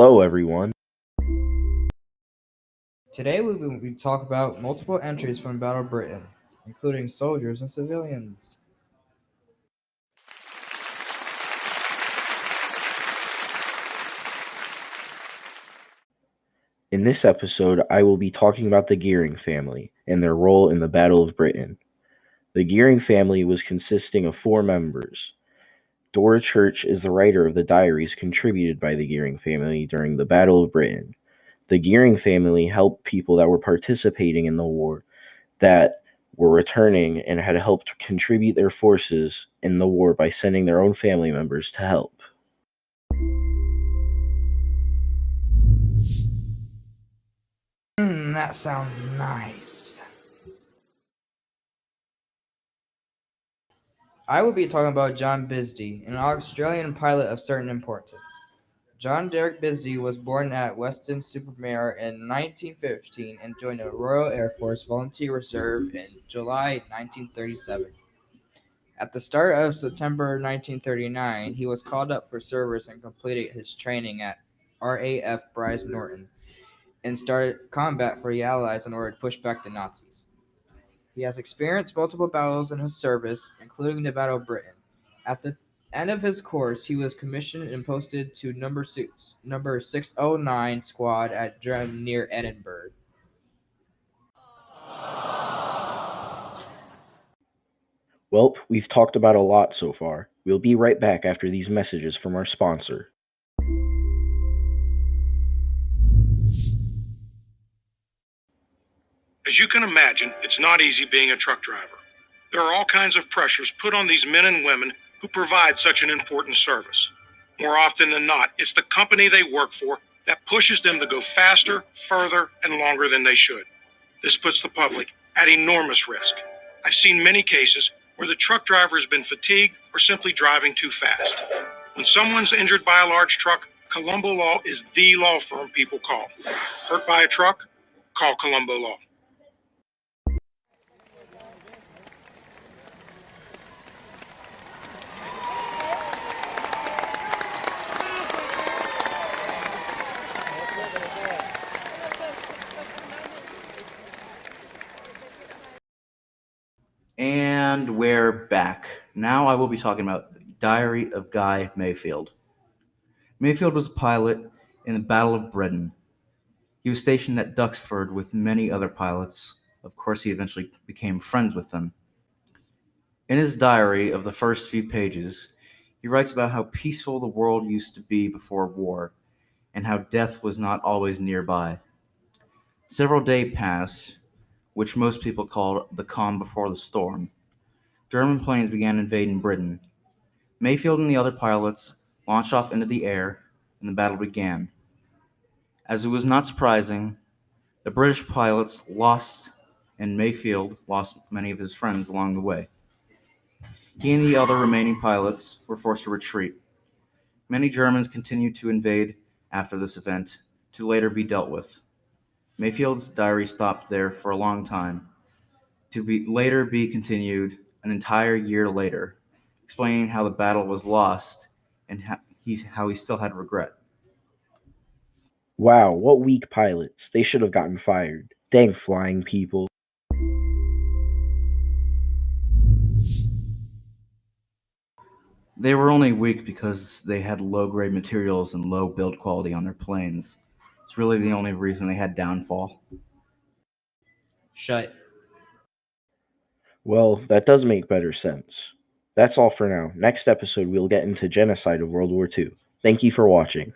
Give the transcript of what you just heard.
Hello, everyone. Today we will talk about multiple entries from Battle of Britain, including soldiers and civilians. In this episode, I will be talking about the Gearing family and their role in the Battle of Britain. The Gearing family was consisting of 4 members. Dora Church is the writer of the diaries contributed by the Gearing family during the Battle of Britain. The Gearing family helped people that were participating in the war that were returning and had helped contribute their forces in the war by sending their own family members to help. That sounds nice. I will be talking about John Bisdee, an Australian pilot of certain importance. John Derek Bisdee was born at Weston-super-Mare in 1915 and joined the Royal Air Force Volunteer Reserve in July 1937. At the start of September 1939, he was called up for service and completed his training at RAF Bryce Norton and started combat for the Allies in order to push back the Nazis. He has experienced multiple battles in his service, including the Battle of Britain. At the end of his course, he was commissioned and posted to number 609 Squad at Dren near Edinburgh. Well, we've talked about a lot so far. We'll be right back after these messages from our sponsor. As you can imagine, it's not easy being a truck driver. There are all kinds of pressures put on these men and women who provide such an important service. More often than not, it's the company they work for that pushes them to go faster, further, and longer than they should. This puts the public at enormous risk. I've seen many cases where the truck driver has been fatigued or simply driving too fast. When someone's injured by a large truck, Colombo Law is the law firm people call. Hurt by a truck? Call Colombo Law. And we're back. Now I will be talking about the Diary of Guy Mayfield. Mayfield was a pilot in the Battle of Britain. He was stationed at Duxford with many other pilots. Of course, he eventually became friends with them. In his diary of the first few pages, he writes about how peaceful the world used to be before war, and how death was not always nearby. Several days passed, which most people called the calm before the storm. German planes began invading Britain. Mayfield and the other pilots launched off into the air, and the battle began. As it was not surprising, the British pilots lost, and Mayfield lost many of his friends along the way. He and the other remaining pilots were forced to retreat. Many Germans continued to invade after this event, to later be dealt with. Mayfield's diary stopped there for a long time, to later be continued an entire year later, explaining how the battle was lost and how he still had regret. Wow, what weak pilots. They should have gotten fired. Dang flying people. They were only weak because they had low-grade materials and low build quality on their planes. It's really the only reason they had downfall. Shut. Well, that does make better sense. That's all for now. Next episode, we'll get into genocide of World War II. Thank you for watching.